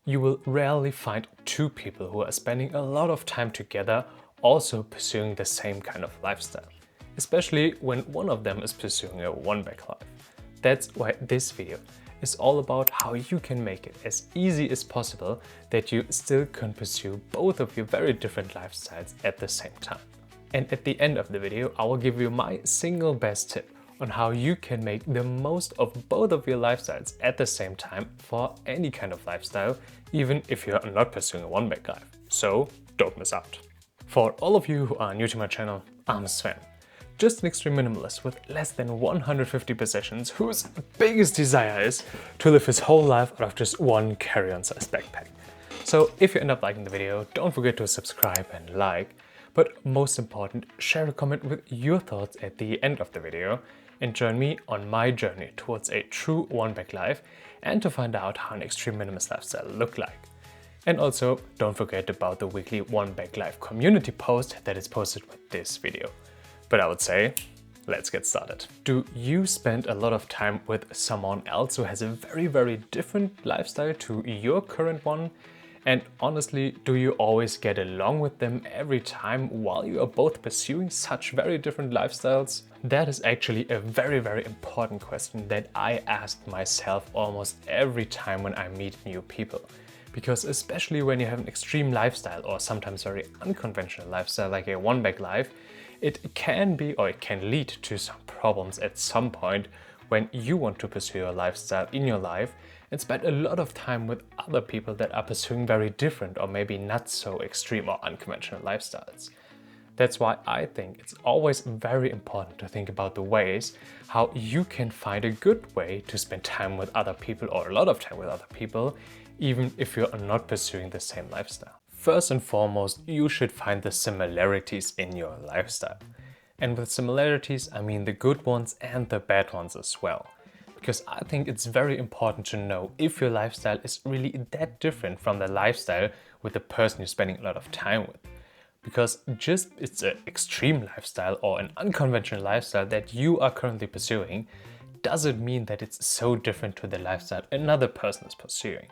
You will rarely find two people who are spending a lot of time together also pursuing the same kind of lifestyle, especially when one of them is pursuing a one-bag life. That's why this video is all about how you can make it as easy as possible that you still can pursue both of your very different lifestyles at the same time. And at the end of the video, I will give you my single best tip on how you can make the most of both of your lifestyles at the same time for any kind of lifestyle, even if you're not pursuing a one-bag life. So don't miss out. For all of you who are new to my channel, I'm Sven. Just an extreme minimalist with less than 150 possessions whose biggest desire is to live his whole life out of just one carry-on size backpack. So if you end up liking the video, don't forget to subscribe and like, but most important, share a comment with your thoughts at the end of the video and join me on my journey towards a true one-bag life and to find out how an extreme minimalist lifestyle look like. And also, don't forget about the weekly one-bag life community post that is posted with this video. But I would say, let's get started. Do you spend a lot of time with someone else who has a very different lifestyle to your current one? And honestly, do you always get along with them every time while you are both pursuing such very different lifestyles? That is actually a very important question that I ask myself almost every time when I meet new people. Because especially when you have an extreme lifestyle or sometimes very unconventional lifestyle like a one-bag life, it can be or it can lead to some problems at some point when you want to pursue your lifestyle in your life and spend a lot of time with other people that are pursuing very different or maybe not so extreme or unconventional lifestyles. That's why I think it's always very important to think about the ways how you can find a good way to spend time with other people or a lot of time with other people, even if you're not pursuing the same lifestyle. First and foremost, you should find the similarities in your lifestyle. And with similarities, I mean the good ones and the bad ones as well. Because I think it's very important to know if your lifestyle is really that different from the lifestyle with the person you're spending a lot of time with. Because just it's an extreme lifestyle or an unconventional lifestyle that you are currently pursuing doesn't mean that it's so different to the lifestyle another person is pursuing.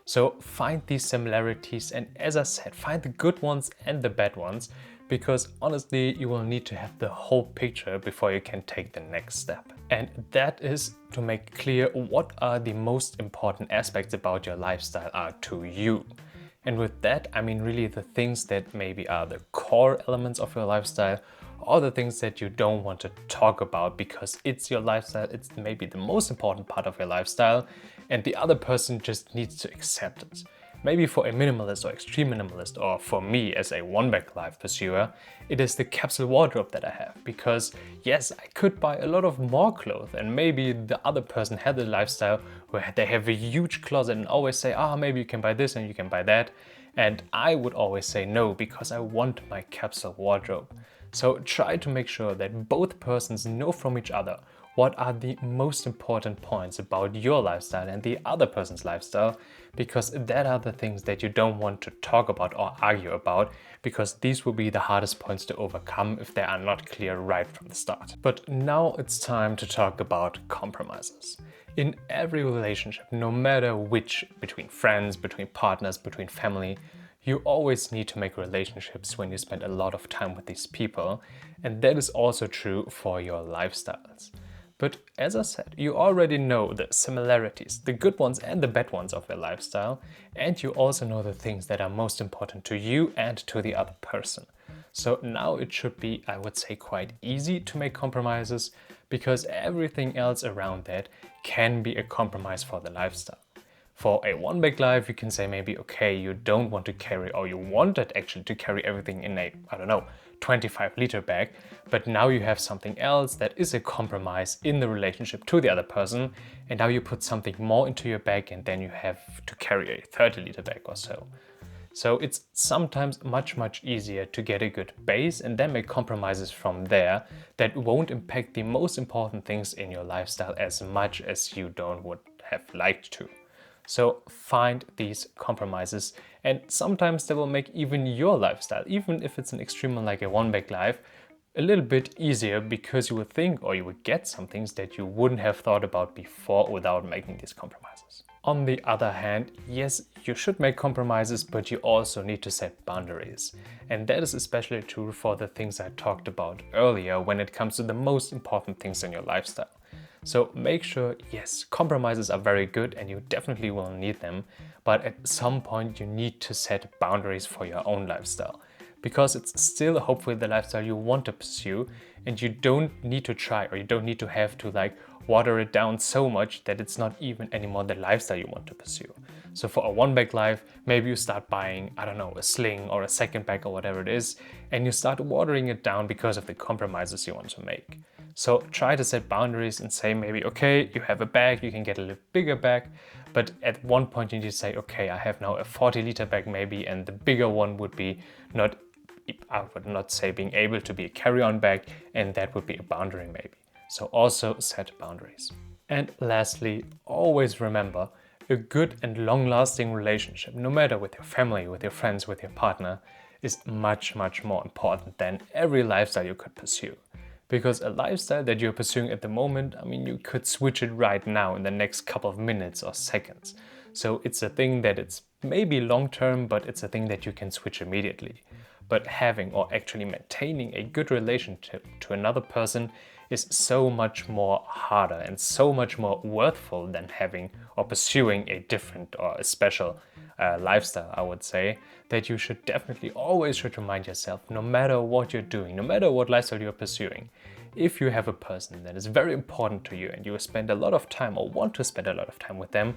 So find these similarities and, as I said, find the good ones and the bad ones, because honestly you will need to have the whole picture before you can take the next step. And that is to make clear what are the most important aspects about your lifestyle are to you. And with that, I mean really the things that maybe are the core elements of your lifestyle, or the things that you don't want to talk about because it's your lifestyle, it's maybe the most important part of your lifestyle, and the other person just needs to accept it. Maybe for a minimalist or extreme minimalist, or for me as a one-bag life pursuer, it is the capsule wardrobe that I have. Because yes, I could buy a lot of more clothes, and maybe the other person had a lifestyle where they have a huge closet and always say, maybe you can buy this and you can buy that. And I would always say no, because I want my capsule wardrobe. So try to make sure that both persons know from each other what are the most important points about your lifestyle and the other person's lifestyle, because that are the things that you don't want to talk about or argue about, because these will be the hardest points to overcome if they are not clear right from the start. But now it's time to talk about compromises. In every relationship, no matter which, between friends, between partners, between family, you always need to make relationships when you spend a lot of time with these people, and that is also true for your lifestyles. But as I said, you already know the similarities, the good ones and the bad ones of your lifestyle, and you also know the things that are most important to you and to the other person. So now it should be, I would say, quite easy to make compromises, because everything else around that can be a compromise for the lifestyle. For a one-bag life, you can say maybe, okay, you don't want to carry, or you wanted actually to carry everything in a, 25-liter bag, but now you have something else that is a compromise in the relationship to the other person, and now you put something more into your bag and then you have to carry a 30-liter bag or so. So it's sometimes much easier to get a good base and then make compromises from there that won't impact the most important things in your lifestyle as much as you would have liked to. So find these compromises, and sometimes they will make even your lifestyle, even if it's an extreme one like a one-bag life, a little bit easier, because you would think or you would get some things that you wouldn't have thought about before without making these compromises. On the other hand, yes, you should make compromises, but you also need to set boundaries. And that is especially true for the things I talked about earlier when it comes to the most important things in your lifestyle. So make sure, yes, compromises are very good and you definitely will need them, but at some point you need to set boundaries for your own lifestyle. Because it's still hopefully the lifestyle you want to pursue, and you don't need to try, or you don't need to have to water it down so much that it's not even anymore the lifestyle you want to pursue. So for a one bag life, maybe you start buying, I don't know, a sling or a second bag or whatever it is, and you start watering it down because of the compromises you want to make. So try to set boundaries and say maybe, okay, you have a bag, you can get a little bigger bag, but at one point you need to say, okay, I have now a 40-liter bag maybe, and the bigger one would be I would not say being able to be a carry-on bag, and that would be a boundary maybe. So also set boundaries. And lastly, always remember, a good and long-lasting relationship, no matter with your family, with your friends, with your partner, is much, much more important than every lifestyle you could pursue. Because a lifestyle that you're pursuing at the moment, I mean, you could switch it right now in the next couple of minutes or seconds. So it's a thing that it's maybe long-term, but it's a thing that you can switch immediately. But having or actually maintaining a good relationship to another person is so much more harder and so much more worthful than having or pursuing a different or a special lifestyle, I would say, that you should definitely always remind yourself, no matter what you're doing, no matter what lifestyle you're pursuing, if you have a person that is very important to you and you spend a lot of time or want to spend a lot of time with them,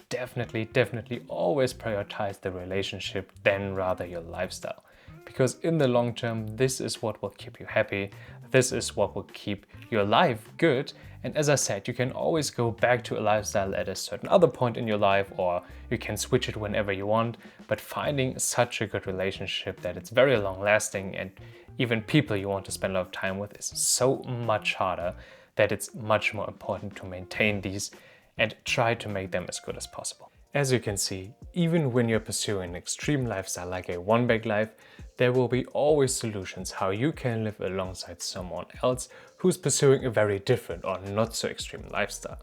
definitely always prioritize the relationship than rather your lifestyle. Because in the long term, this is what will keep you happy, this is what will keep your life good. And as I said, you can always go back to a lifestyle at a certain other point in your life, or you can switch it whenever you want. But finding such a good relationship that it's very long lasting and even people you want to spend a lot of time with is so much harder, that it's much more important to maintain these and try to make them as good as possible. As you can see, even when you're pursuing an extreme lifestyle like a one bag life, there will be always solutions how you can live alongside someone else who's pursuing a very different or not so extreme lifestyle.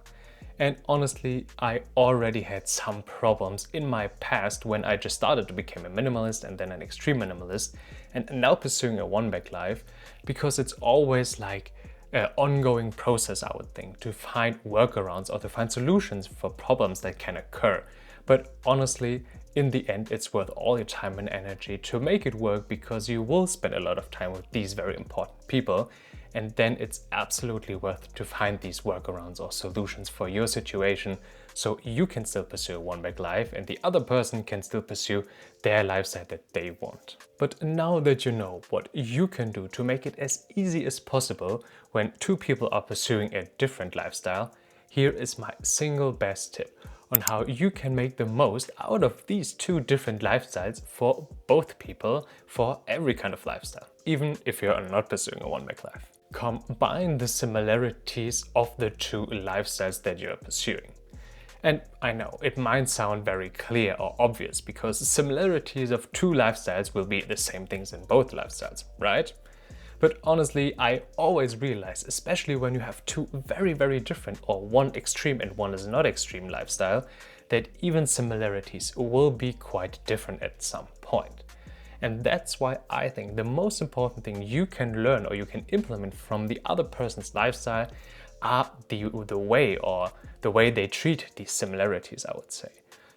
And honestly, I already had some problems in my past when I just started to become a minimalist and then an extreme minimalist, and now pursuing a one bag life, because it's always like an ongoing process, I would think, to find workarounds or to find solutions for problems that can occur. But honestly, in the end, it's worth all your time and energy to make it work, because you will spend a lot of time with these very important people, and then it's absolutely worth to find these workarounds or solutions for your situation, so you can still pursue a one bag life and the other person can still pursue their lifestyle that they want. But now that you know what you can do to make it as easy as possible when two people are pursuing a different lifestyle, here is my single best tip on how you can make the most out of these two different lifestyles for both people, for every kind of lifestyle, even if you're not pursuing a one bag life. Combine the similarities of the two lifestyles that you're pursuing. And I know it might sound very clear or obvious, because similarities of two lifestyles will be the same things in both lifestyles, right? But honestly, I always realize, especially when you have two very different, or one extreme and one is not extreme lifestyle, that even similarities will be quite different at some point. And that's why I think the most important thing you can learn or you can implement from the other person's lifestyle are the way they treat these similarities, I would say.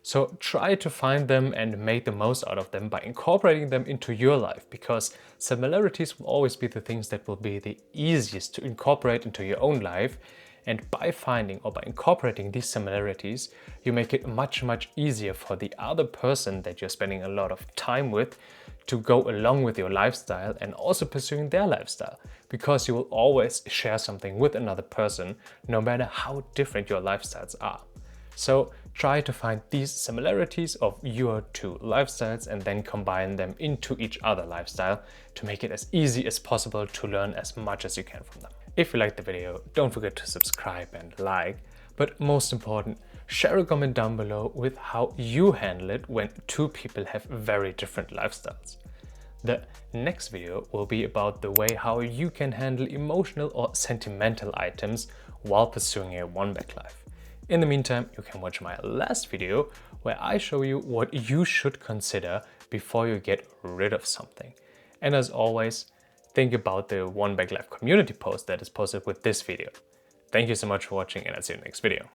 So try to find them and make the most out of them by incorporating them into your life, because similarities will always be the things that will be the easiest to incorporate into your own life. And by finding or by incorporating these similarities, you make it much easier for the other person that you're spending a lot of time with to go along with your lifestyle and also pursuing their lifestyle, because you will always share something with another person, no matter how different your lifestyles are. So try to find these similarities of your two lifestyles and then combine them into each other lifestyle to make it as easy as possible to learn as much as you can from them. If you liked the video, don't forget to subscribe and like, but most important, share a comment down below with how you handle it when two people have very different lifestyles. The next video will be about the way how you can handle emotional or sentimental items while pursuing a one bag life. In the meantime, you can watch my last video where I show you what you should consider before you get rid of something. And as always, think about the One Bag Life community post that is posted with this video. Thank you so much for watching, and I'll see you in the next video.